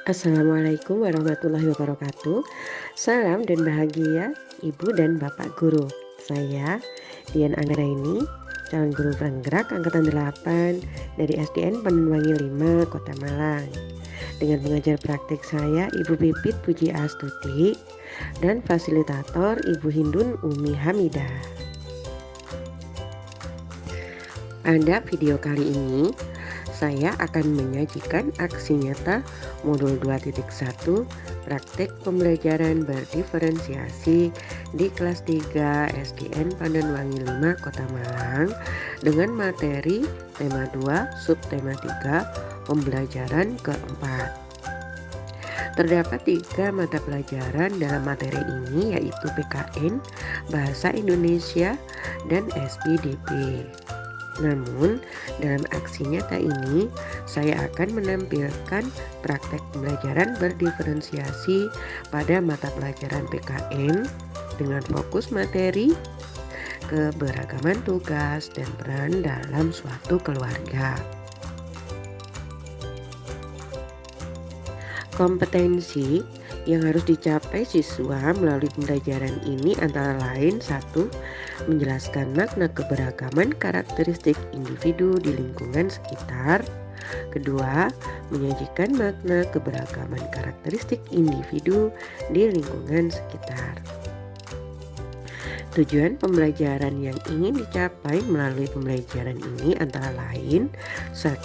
Assalamualaikum warahmatullahi wabarakatuh. Salam dan bahagia Ibu dan Bapak Guru. Saya Dian Anggraini, calon guru penggerak angkatan 8 dari SDN Panenwangi 5, Kota Malang. Dengan pengajar praktik saya Ibu Pipit Puji Astuti dan fasilitator Ibu Hindun Umi Hamidah. Pada video kali ini saya akan menyajikan aksi nyata modul 2.1 praktik pembelajaran berdiferensiasi di kelas 3 SDN Panenwangi 5 Kota Malang dengan materi tema 2 subtema 3 pembelajaran keempat. Terdapat 3 mata pelajaran dalam materi ini, yaitu PKN, Bahasa Indonesia, dan SPDP. Namun, dalam aksi nyata ini, saya akan menampilkan praktek pembelajaran berdiferensiasi pada mata pelajaran PKN dengan fokus materi, keberagaman tugas, dan peran dalam suatu keluarga. Kompetensi yang harus dicapai siswa melalui pembelajaran ini antara lain: 1. Menjelaskan makna keberagaman karakteristik individu di lingkungan sekitar. 2. Menyajikan makna keberagaman karakteristik individu di lingkungan sekitar. Tujuan pembelajaran yang ingin dicapai melalui pembelajaran ini antara lain: 1.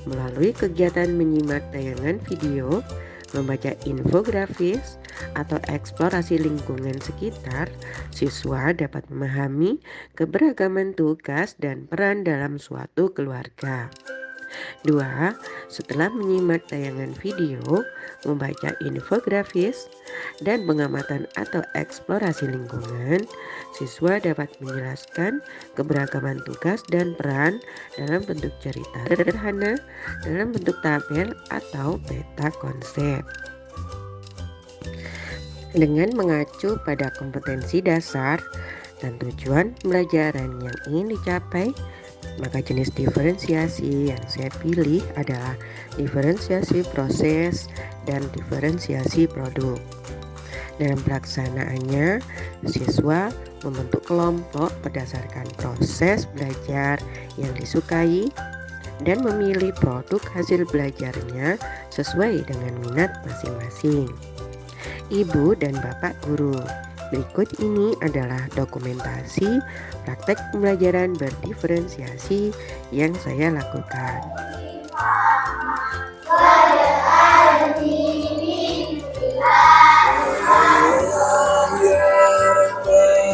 Melalui kegiatan menyimak tayangan video, membaca infografis, atau eksplorasi lingkungan sekitar, siswa dapat memahami keberagaman tugas dan peran dalam suatu keluarga. 2. Setelah menyimak tayangan video, membaca infografis, dan pengamatan atau eksplorasi lingkungan, siswa dapat menjelaskan keberagaman tugas dan peran dalam bentuk cerita sederhana, dalam bentuk tabel atau peta konsep. Dengan mengacu pada kompetensi dasar dan tujuan pembelajaran yang ingin dicapai, maka jenis diferensiasi yang saya pilih adalah diferensiasi proses dan diferensiasi produk. Dalam pelaksanaannya, siswa membentuk kelompok berdasarkan proses belajar yang disukai dan memilih produk hasil belajarnya sesuai dengan minat masing-masing. Ibu dan Bapak Guru, berikut ini adalah dokumentasi praktek pembelajaran berdiferensiasi yang saya lakukan.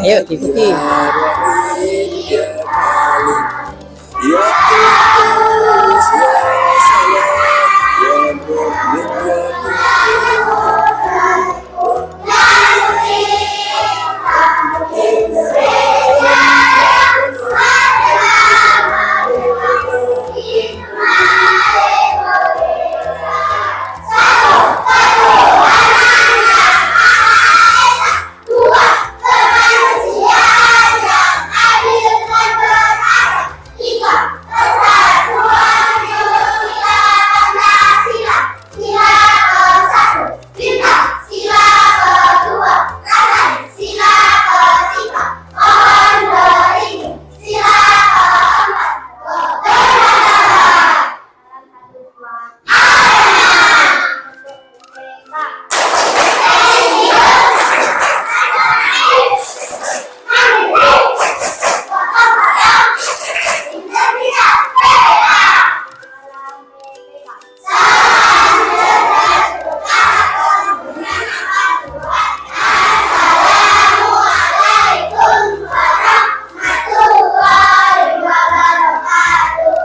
Ayo diikuti.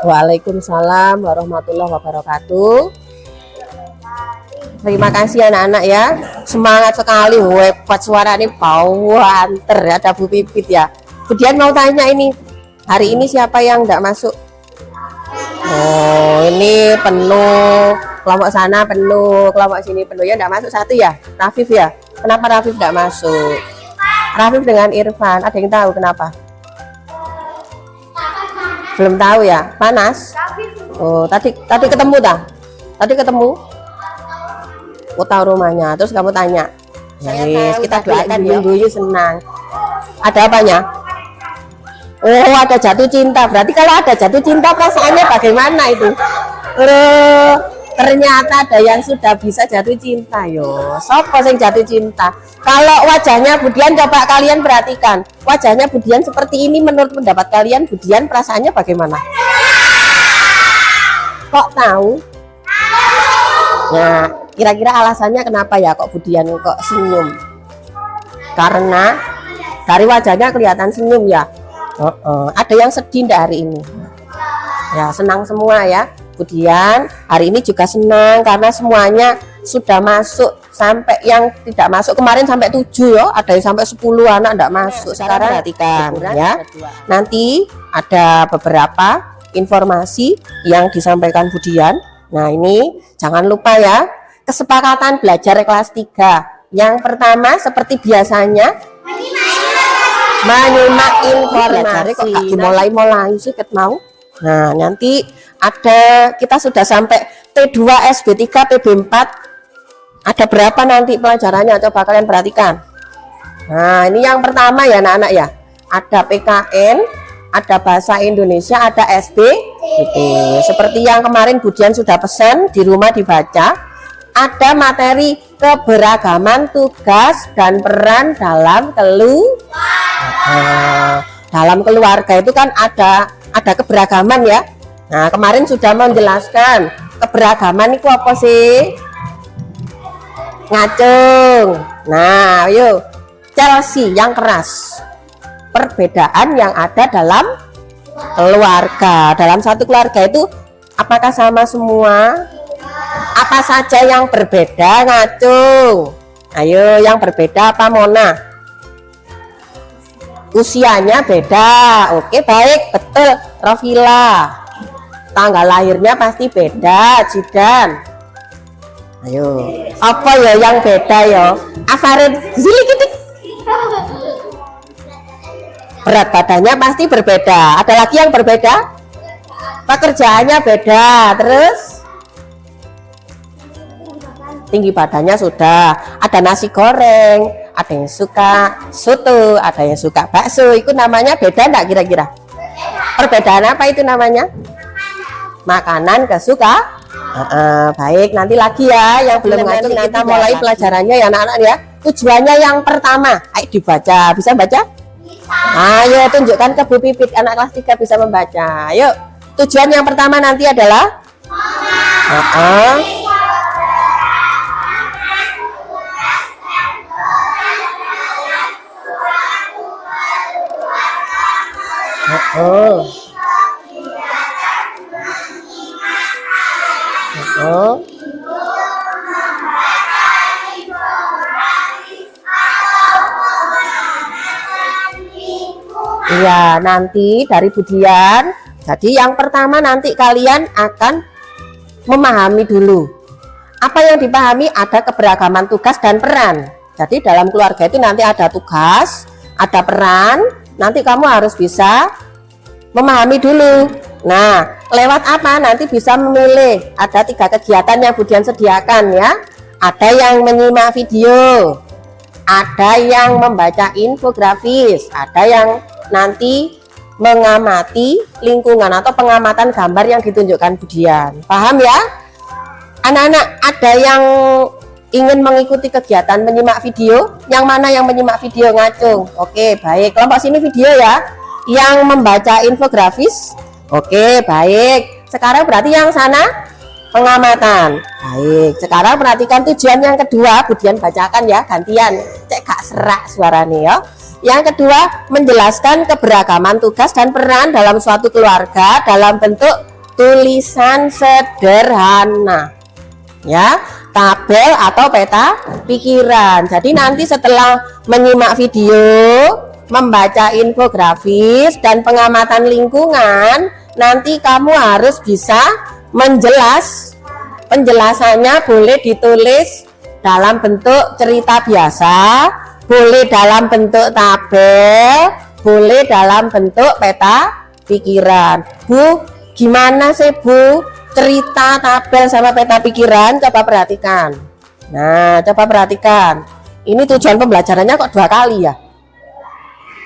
Waalaikumsalam warahmatullahi wabarakatuh. Terima kasih anak-anak ya. Semangat sekali, hebat suara ini banter ya, ada Bu Pipit ya. Bu Dian mau tanya ini, hari ini siapa yang enggak masuk? Oh, ini penuh. Kelompok sana penuh, kelompok sini penuh ya, enggak masuk satu ya? Rafif ya? Kenapa Rafif enggak masuk? Rafif dengan Irfan, ada yang tahu kenapa? Belum tahu ya? Panas? Oh, tadi ketemu dah? Tadi ketemu? Aku tahu rumahnya. Terus kamu tanya. Yes, kita doakan ya. Guyu senang. Ada apanya? Oh, ada jatuh cinta. Berarti kalau ada jatuh cinta perasaannya bagaimana itu? Ternyata ada yang sudah bisa jatuh cinta yo. Sopo sing jatuh cinta? Kalau wajahnya Budian, coba kalian perhatikan. Wajahnya Budian seperti ini, menurut pendapat kalian Budian perasaannya bagaimana? Kok tahu? Nah, kira-kira alasannya kenapa ya kok Budian kok senyum? Karena dari wajahnya kelihatan senyum ya. Ada yang sedih enggak hari ini? Ya, senang semua ya. Budian hari ini juga senang karena semuanya sudah masuk, sampai yang tidak masuk kemarin sampai 7 ya, ada yang sampai 10 anak enggak masuk. Sekarang perhatikan ya. Nanti ada beberapa informasi yang disampaikan Budian. Nah, ini jangan lupa ya, kesepakatan belajar kelas 3. Yang pertama seperti biasanya menyimak informasi. Kok gak dimulai-mulai sih ket mau? Nah, nanti ada, kita sudah sampai T2 SB3 PB4. Ada berapa nanti pelajarannya? Coba kalian perhatikan. Nah, ini yang pertama ya anak-anak ya. Ada PKN, ada bahasa Indonesia, ada SB gitu. Seperti yang kemarin Budian sudah pesan di rumah dibaca. Ada materi keberagaman tugas dan peran dalam dalam keluarga itu kan ada keberagaman ya. Nah, kemarin sudah menjelaskan keberagaman itu apa sih? Ngacung. Nah, yuk Chelsea yang keras. Perbedaan yang ada dalam keluarga. Dalam satu keluarga itu apakah sama semua? Apa saja yang berbeda? Ngacung. Ayo, yang berbeda apa Mona? Usianya beda. Oke, baik, betul. Rofila, tanggal lahirnya pasti beda. Jidan, ayo, apa ya yang beda ya? Afarid, zilikitik. Berat badannya pasti berbeda. Ada lagi yang berbeda? Pekerjaannya beda. Terus tinggi badannya sudah. Ada nasi goreng, ada yang suka soto, ada yang suka bakso. Itu namanya beda enggak kira-kira? Perbedaan apa itu namanya? Makanan kesuka. Baik, nanti lagi ya yang belum ngacung, kita mulai pelajarannya ya anak-anak ya. Tujuannya yang pertama, ayo dibaca. Bisa baca? Ayo tunjukkan ke Bu Pipit, anak kelas 3 bisa membaca. Ayo. Tujuan yang pertama nanti adalah Iya, nanti dari Budian. Jadi yang pertama nanti kalian akan memahami dulu. Apa yang dipahami? Ada keberagaman tugas dan peran. Jadi dalam keluarga itu nanti ada tugas, ada peran. Nanti kamu harus bisa memahami dulu. Nah, lewat apa? Nanti bisa memilih. Ada 3 kegiatan yang Budian sediakan ya. Ada yang menyimak video, ada yang membaca infografis, ada yang nanti mengamati lingkungan atau pengamatan gambar yang ditunjukkan Budian. Paham ya? Anak-anak, ada yang ingin mengikuti kegiatan menyimak video? Yang mana yang menyimak video? Ngacung. Oke, baik. Kelompok sini video ya. Yang membaca infografis? Oke, baik. Sekarang berarti yang sana pengamatan. Baik. Sekarang perhatikan tujuan yang kedua. Budian bacakan ya, gantian. Cek gak serak suaranya ya. Yang kedua, menjelaskan keberagaman tugas dan peran dalam suatu keluarga dalam bentuk tulisan sederhana. Ya, tabel atau peta pikiran. Jadi nanti setelah menyimak video, membaca infografis dan pengamatan lingkungan, nanti kamu harus bisa penjelasannya boleh ditulis dalam bentuk cerita biasa, boleh dalam bentuk tabel, boleh dalam bentuk peta pikiran. Bu, gimana sih Bu cerita tabel sama peta pikiran? Coba perhatikan. Nah, coba perhatikan. Ini tujuan pembelajarannya kok 2 kali ya.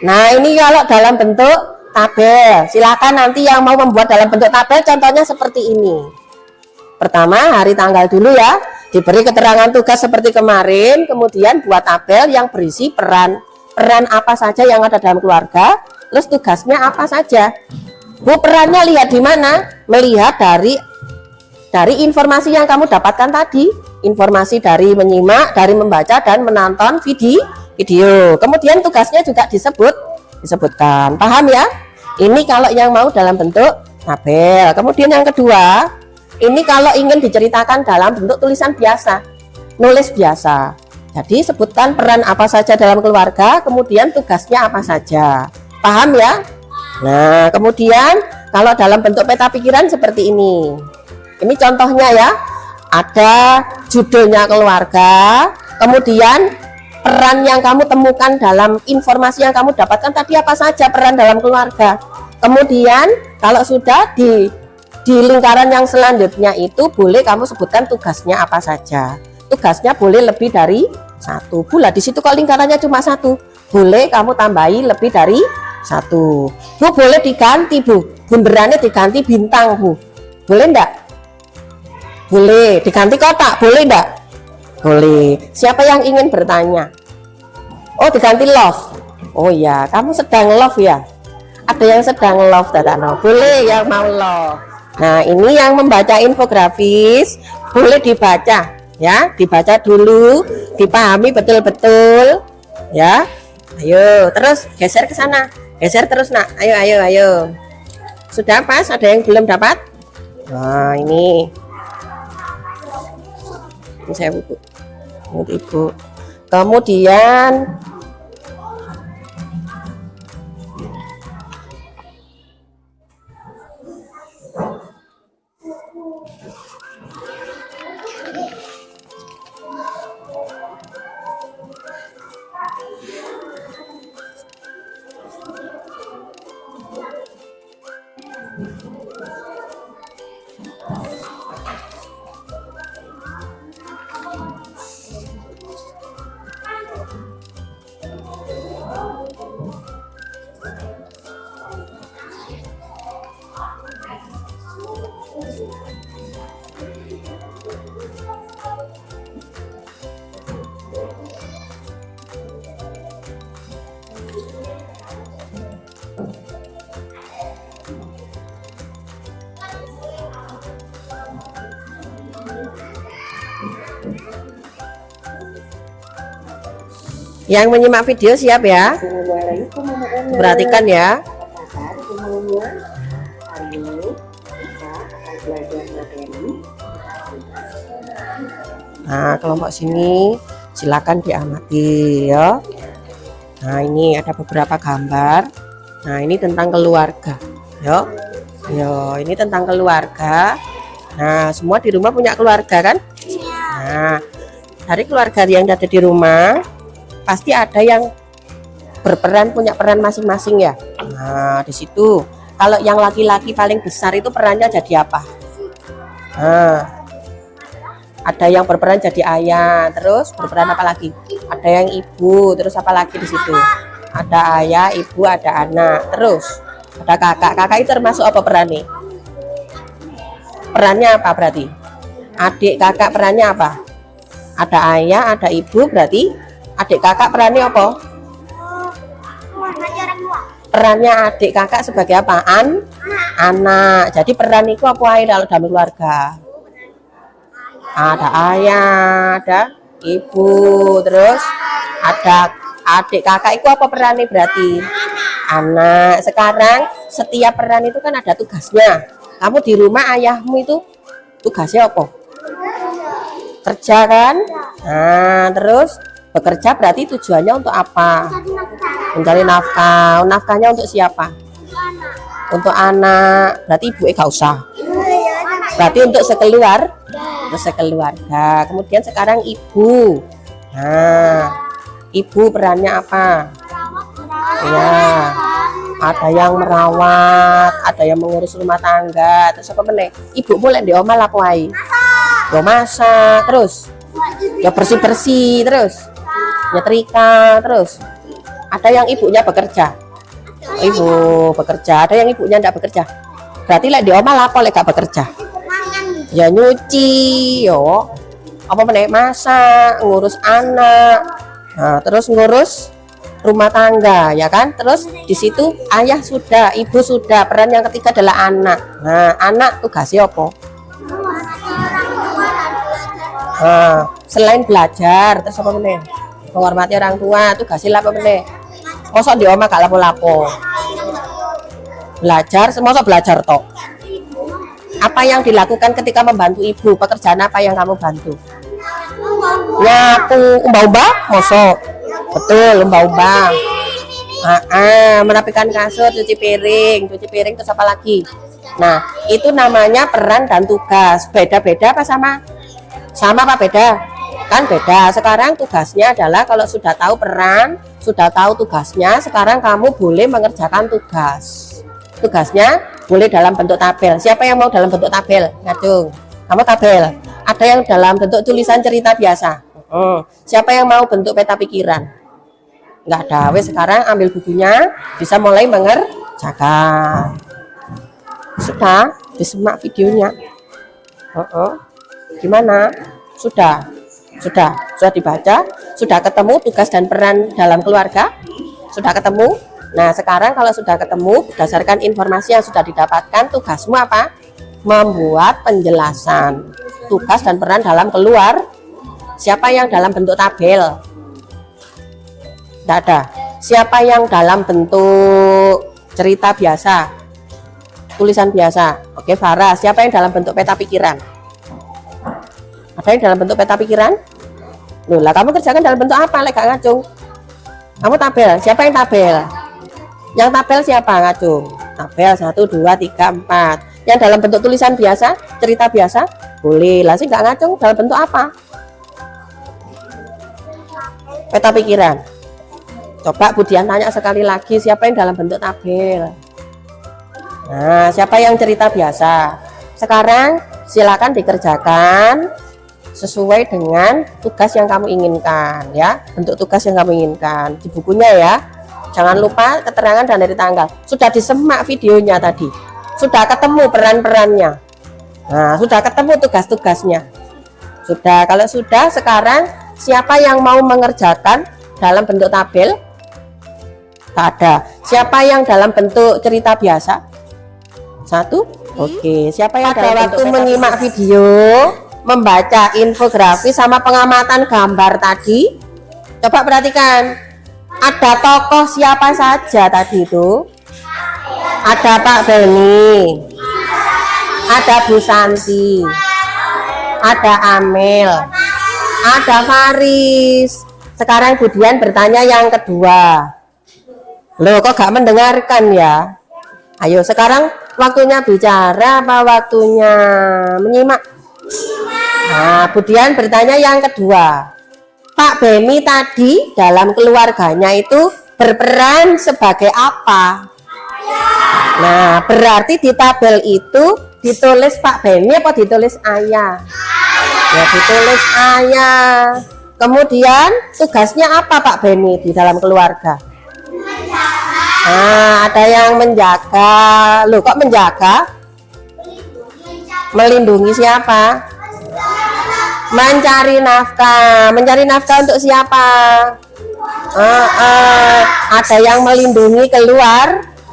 Nah, ini kalau dalam bentuk tabel. Silakan nanti yang mau membuat dalam bentuk tabel contohnya seperti ini. Pertama, hari tanggal dulu ya. Diberi keterangan tugas seperti kemarin, kemudian buat tabel yang berisi peran apa saja yang ada dalam keluarga, terus tugasnya apa saja. Bu, perannya lihat di mana? Melihat dari informasi yang kamu dapatkan tadi. Informasi dari menyimak, dari membaca dan menonton video. Kemudian tugasnya juga disebutkan. Paham ya? Ini kalau yang mau dalam bentuk tabel. Kemudian yang kedua, ini kalau ingin diceritakan dalam bentuk tulisan biasa, nulis biasa. Jadi sebutkan peran apa saja dalam keluarga, kemudian tugasnya apa saja. Paham ya? Nah, kemudian kalau dalam bentuk peta pikiran seperti ini. Ini contohnya ya. Ada judulnya keluarga, kemudian peran yang kamu temukan dalam informasi yang kamu dapatkan tadi apa saja peran dalam keluarga. Kemudian kalau sudah di lingkaran yang selanjutnya itu boleh kamu sebutkan tugasnya apa saja. Tugasnya boleh lebih dari 1. Bulah di situ kok lingkarannya cuma 1. Boleh kamu tambahi lebih dari 1. Bu, boleh diganti Bu. Bunderannya diganti bintang Bu. Boleh enggak? Boleh. Diganti kotak, boleh enggak? Boleh. Siapa yang ingin bertanya? Oh, diganti love. Oh ya, kamu sedang love ya? Ada yang sedang love, Tatano. Boleh yang mau love. Nah, ini yang membaca infografis boleh dibaca ya, dibaca dulu, dipahami betul-betul ya. Ayo, terus geser ke sana. Geser terus, Nak. Ayo. Sudah pas? Ada yang belum dapat? Nah, ini saya buku. Ibu. Kemudian yang menyimak video siap ya? Perhatikan ya. Nah, kelompok sini silakan diamati ya. Nah, ini ada beberapa gambar. Nah, ini tentang keluarga. Yo. Ini tentang keluarga. Nah, semua di rumah punya keluarga kan? Nah, dari keluarga yang ada di rumah pasti ada yang berperan, punya peran masing-masing ya. Nah, di situ kalau yang laki-laki paling besar itu perannya jadi apa? Nah, ada yang berperan jadi ayah, terus berperan apa lagi? Ada yang ibu, terus apa lagi di situ? Ada ayah, ibu, ada anak, terus ada kakak. Kakak itu termasuk apa perannya? Perannya apa berarti? Adik kakak perannya apa? Ada ayah, ada ibu, berarti adik kakak perannya apa? Perannya adik kakak sebagai apa? Anak. Jadi peran itu apa dalam keluarga? Ada ayah, ada ibu, terus ada adik kakak itu apa perannya berarti? Anak. Sekarang setiap peran itu kan ada tugasnya. Kamu di rumah ayahmu itu tugasnya apa? Kerja kan? Nah, terus bekerja berarti tujuannya untuk apa? Mencari nafkah. Nafkahnya untuk siapa? Untuk anak. Berarti ibu gak usah. Berarti untuk sekeluarga. Kemudian sekarang ibu. Nah, ibu perannya apa? Ya, ada yang merawat, ada yang mengurus rumah tangga. Terus apa meneh? Ibu mulai di omah apa wae? Masak. Terus Ya bersih-bersih terus. Nyetrika terus. Ada yang ibunya bekerja. Ibu bekerja, ada yang ibunya tidak bekerja. Berarti lek di omah lapo lek gak bekerja? Ya nyuci, yo. Apa meneh masak, ngurus anak. Nah, terus ngurus rumah tangga, ya kan? Terus di situ ayah sudah, ibu sudah, peran yang ketiga adalah anak. Nah, anak tugasnya apa? Nah, selain belajar, terus apa meneh? Menghormati orang tua, tugasnya apa meneh? Mosok di omah gak lapo-lapo. Belajar, mosok belajar tok. Apa yang dilakukan ketika membantu ibu? Pekerjaan apa yang kamu bantu? Nyapu, umbah-umbah, mosok. Betul, umbah-umbah. Merapikan kasur, cuci piring terus apa lagi? Nah, itu namanya peran dan tugas. Beda-beda apa sama? Sama apa beda? Kan beda. Sekarang tugasnya adalah kalau sudah tahu peran, sudah tahu tugasnya, sekarang kamu boleh mengerjakan tugas. Tugasnya boleh dalam bentuk tabel. Siapa yang mau dalam bentuk tabel? Ngacung. Kamu tabel. Ada yang dalam bentuk tulisan cerita biasa. Siapa yang mau bentuk peta pikiran? Nggak ada. Wes sekarang ambil bukunya, bisa mulai mengerjakan. Sudah disimak videonya. Gimana? Sudah dibaca, sudah ketemu tugas dan peran dalam keluarga, sudah ketemu. Nah, sekarang kalau sudah ketemu, berdasarkan informasi yang sudah didapatkan, tugasmu apa? Membuat penjelasan tugas dan peran dalam keluar. Siapa yang dalam bentuk tabel? Tidak ada. Siapa yang dalam bentuk cerita biasa? Tulisan biasa. Oke, Farah. Siapa yang dalam bentuk peta pikiran? Ada yang dalam bentuk peta pikiran? Loh, lah kamu kerjakan dalam bentuk apa? Lek gak ngacung. Kamu tabel. Siapa yang tabel? Yang tabel siapa? Ngacung. Tabel 1, 2, 3, 4. Yang dalam bentuk tulisan biasa, cerita biasa, boleh. Lah sih gak ngacung dalam bentuk apa? Peta pikiran. Coba Budian tanya sekali lagi, siapa yang dalam bentuk tabel? Nah, siapa yang cerita biasa? Sekarang silakan dikerjakan sesuai dengan tugas yang kamu inginkan, ya. Bentuk tugas yang kamu inginkan di bukunya, ya. Jangan lupa keterangan dan dari tanggal. Sudah disemak videonya tadi. Sudah ketemu peran-perannya. Nah, sudah ketemu tugas-tugasnya. Sudah. Kalau sudah, sekarang siapa yang mau mengerjakan dalam bentuk tabel? Tak ada. Siapa yang dalam bentuk cerita biasa? 1. Oke. Siapa yang pada waktu menyimak video, membaca infografis sama pengamatan gambar tadi? Coba perhatikan. Ada tokoh siapa saja tadi itu? Ada Pak Beni, ada Bu Santi, ada Amel, ada Faris. Sekarang Budian bertanya yang kedua. Loh, kok gak mendengarkan ya? Ayo, sekarang waktunya bicara apa waktunya menyimak? Nah, Budian bertanya yang kedua. Pak Beni tadi dalam keluarganya itu berperan sebagai apa? Nah, berarti di tabel itu ditulis Pak Beni apa ditulis ayah? Ya, ditulis ayah. Kemudian tugasnya apa Pak Beni di dalam keluarga? Nah, ada yang menjaga. Loh, kok menjaga? Melindungi siapa? Mencari nafkah. Mencari nafkah untuk siapa? Ada yang melindungi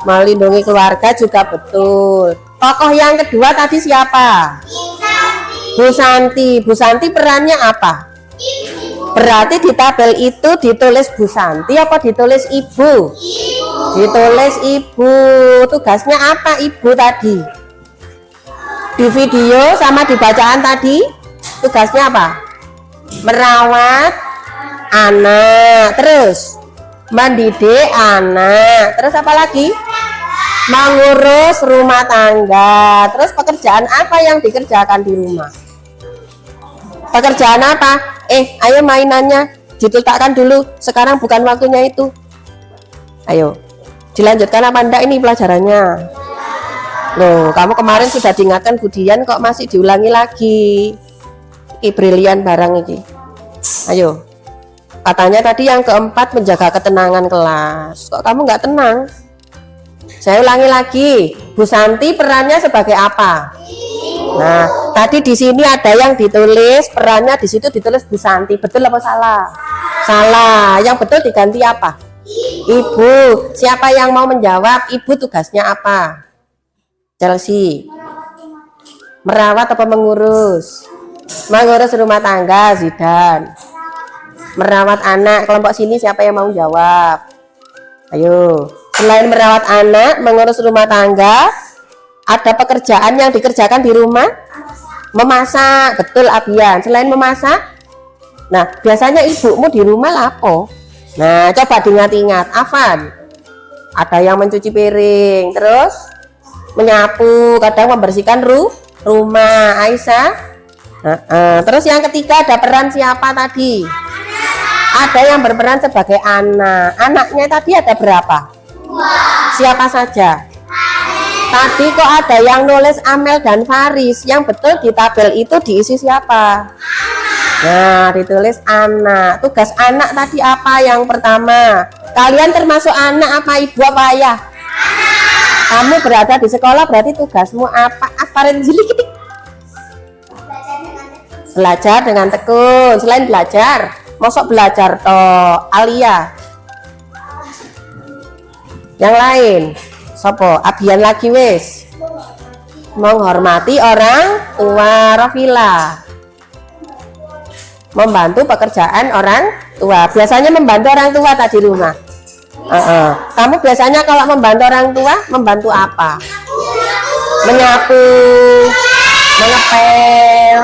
melindungi keluarga juga betul. Tokoh yang kedua tadi siapa? Bu Santi. Bu Santi perannya apa? Berarti di tabel itu ditulis Bu Santi apa ditulis ibu? Ditulis ibu. Tugasnya apa ibu tadi? Di video sama di bacaan tadi tugasnya apa? Merawat anak, terus mendidik anak, terus apa lagi? Mengurus rumah tangga. Terus pekerjaan apa yang dikerjakan di rumah? Pekerjaan apa? Ayo mainannya diletakkan dulu, sekarang bukan waktunya itu. Ayo dilanjutkan apa enggak ini pelajarannya? Loh, kamu kemarin sudah diingatkan Budian kok masih diulangi lagi? Brilian barang ini. Ayo. Katanya tadi yang keempat menjaga ketenangan kelas. Kok kamu nggak tenang? Saya ulangi lagi. Bu Santi perannya sebagai apa? Nah, tadi di sini ada yang ditulis perannya, di situ ditulis Bu Santi. Betul apa salah? Salah. Yang betul diganti apa? Ibu. Siapa yang mau menjawab? Ibu tugasnya apa? Chelsea. Merawat apa mengurus? Mengurus rumah tangga, Zidan. Merawat anak, kelompok sini siapa yang mau jawab? Ayo. Selain merawat anak, mengurus rumah tangga, ada pekerjaan yang dikerjakan di rumah? Memasak. Betul, Abian. Selain memasak, nah biasanya ibumu di rumah lapo? Nah, coba diingat-ingat. Afan, ada yang mencuci piring, terus menyapu, kadang membersihkan rumah. Aisyah, terus yang ketiga ada peran siapa tadi? Ada yang berperan sebagai anak. Anaknya tadi ada berapa? Siapa saja? Tadi kok ada yang nulis Amel dan Faris. Yang betul di tabel itu diisi siapa? Nah, ditulis anak. Tugas anak tadi apa yang pertama? Kalian termasuk anak apa ibu apa ayah? Kamu berada di sekolah berarti tugasmu apa? Afarin zilik. Belajar dengan tekun. Selain belajar, mosok belajar toh. Alia. Yang lain. Sopo? Abian lagi wis. Menghormati orang tua. Rafila. Membantu pekerjaan orang tua. Biasanya membantu orang tua tadi rumah. Kamu biasanya kalau membantu orang tua, membantu apa? Menyapu, mengepel.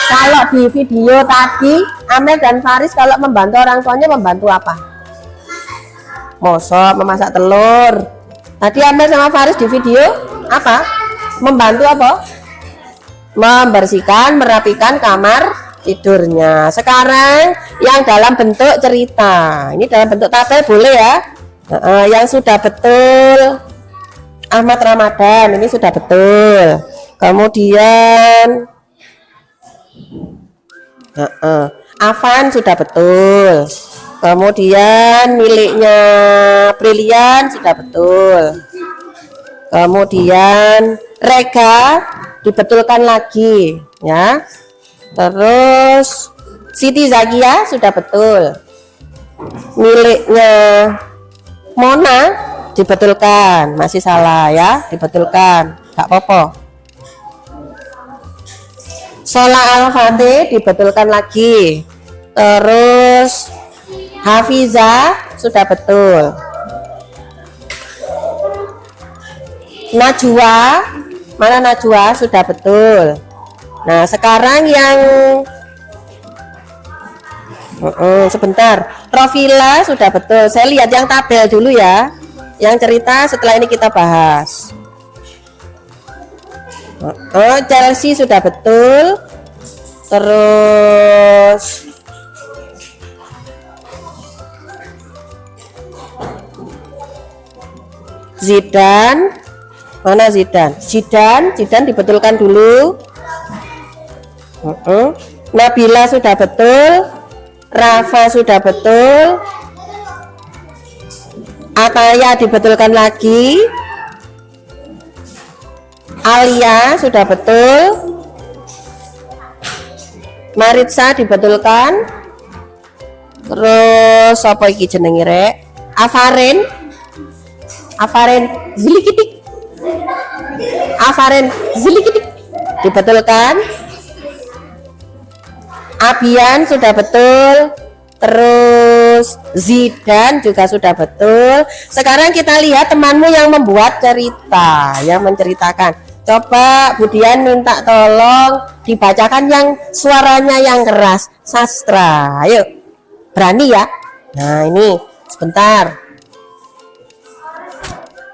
Kalau di video tadi, Amel dan Faris kalau membantu orang tuanya membantu apa? Mosok, memasak telur. Tadi Amel sama Faris di video apa? Membantu apa? Membersihkan, merapikan kamar tidurnya. Sekarang yang dalam bentuk cerita. Ini dalam bentuk tabel boleh ya? Yang sudah betul Ahmad Ramadan, ini sudah betul. Kemudian Afan sudah betul. Kemudian miliknya Brilian sudah betul. Kemudian Rega dibetulkan lagi ya. Terus Siti Zakia sudah betul. Miliknya Mona dibetulkan, masih salah ya, dibetulkan, gak apa-apa. Shola Al-Fatih dibetulkan lagi. Terus Hafiza sudah betul. Najwa, mana Najwa sudah betul. Nah sekarang yang sebentar, Rofila sudah betul. Saya lihat yang tabel dulu ya. Yang cerita setelah ini kita bahas. Chelsea sudah betul. Terus Zidan, mana Zidan? Zidan dibetulkan dulu. Nabila sudah betul. Rafa sudah betul. Ataya dibetulkan lagi. Alia sudah betul. Maritza dibetulkan. Terus apa iki jenenge rek? Afaren zilikitik. Afaren zilikitik dibetulkan. Abian sudah betul. Terus Zidan juga sudah betul. Sekarang kita lihat temanmu yang membuat cerita, yang menceritakan. Coba Budian minta tolong dibacakan yang suaranya yang keras. Sastra, ayo. Berani ya? Nah ini sebentar.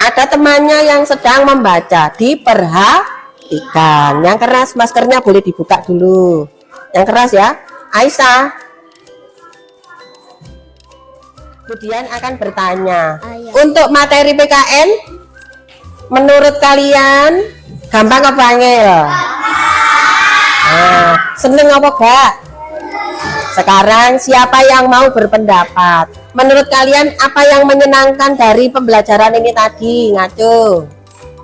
Ada temannya yang sedang membaca, diperhatikan. Yang keras maskernya boleh dibuka dulu. Yang keras ya. Aisyah. Kemudian akan bertanya, untuk materi PKN menurut kalian gampang apa angel? Nah, seneng apa gak? Sekarang siapa yang mau berpendapat? Menurut kalian apa yang menyenangkan dari pembelajaran ini tadi? Ngaco.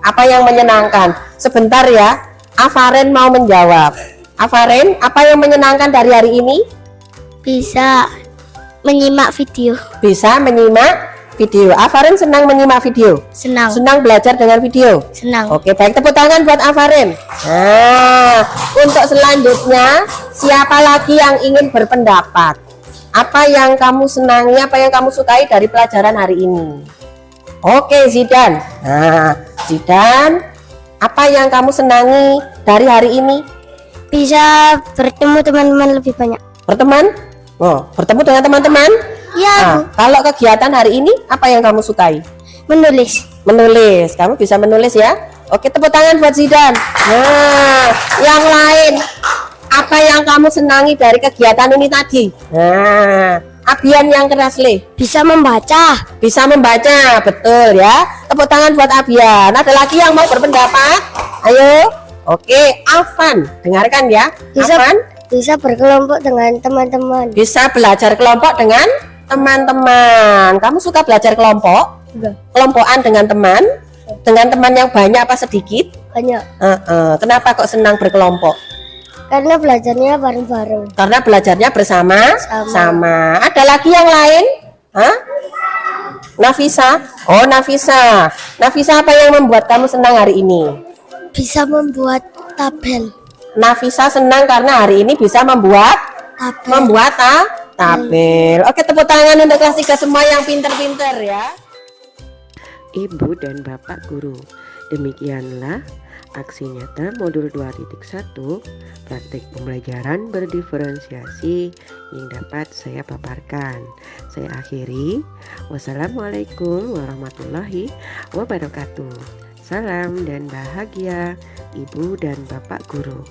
Apa yang menyenangkan? Sebentar ya. Afaren mau menjawab. Afaren, apa yang menyenangkan dari hari ini? Bisa menyimak video. Bisa menyimak video. Afaren senang menyimak video. Senang. Senang belajar dengan video. Senang. Oke, baik, tepuk tangan buat Afaren. Nah, untuk selanjutnya siapa lagi yang ingin berpendapat? Apa yang kamu senangi, apa yang kamu sukai dari pelajaran hari ini? Oke, Zidan. Nah, Zidan, apa yang kamu senangi dari hari ini? Bisa bertemu teman-teman lebih banyak. Berteman? Oh, bertemu dengan teman-teman? Ya, Nah, kalau kegiatan hari ini apa yang kamu sukai? menulis. Menulis. Kamu bisa menulis ya? Oke, tepuk tangan buat Zidan. Nah, yang lain, apa yang kamu senangi dari kegiatan ini tadi? Nah, Abian yang keras, Le. Bisa membaca. Bisa membaca, betul ya. Tepuk tangan buat Abian. Ada lagi yang mau berpendapat? Ayo. Oke, Afan, dengarkan ya. Bisa Afan, bisa berkelompok dengan teman-teman. bisa belajar kelompok dengan teman-teman. Kamu suka belajar kelompok? Juga Kelompokan dengan teman? Dengan teman yang banyak apa sedikit? banyak. Kenapa kok senang berkelompok? Karena belajarnya bareng-bareng. Karena belajarnya bersama Sama. sama. Ada lagi yang lain? Hah? Nafisa? Oh, Nafisa. Nafisa, apa yang membuat kamu senang hari ini? Bisa membuat tabel. Nafisa senang karena hari ini bisa membuat tabel. Oke, tepuk tangan untuk kelas 3 semua yang pinter-pinter ya. Ibu dan Bapak Guru. Demikianlah aksi nyata modul 2.1 praktik pembelajaran berdiferensiasi yang dapat saya paparkan. Saya akhiri. Wassalamualaikum warahmatullahi wabarakatuh. Salam dan bahagia Ibu dan Bapak Guru.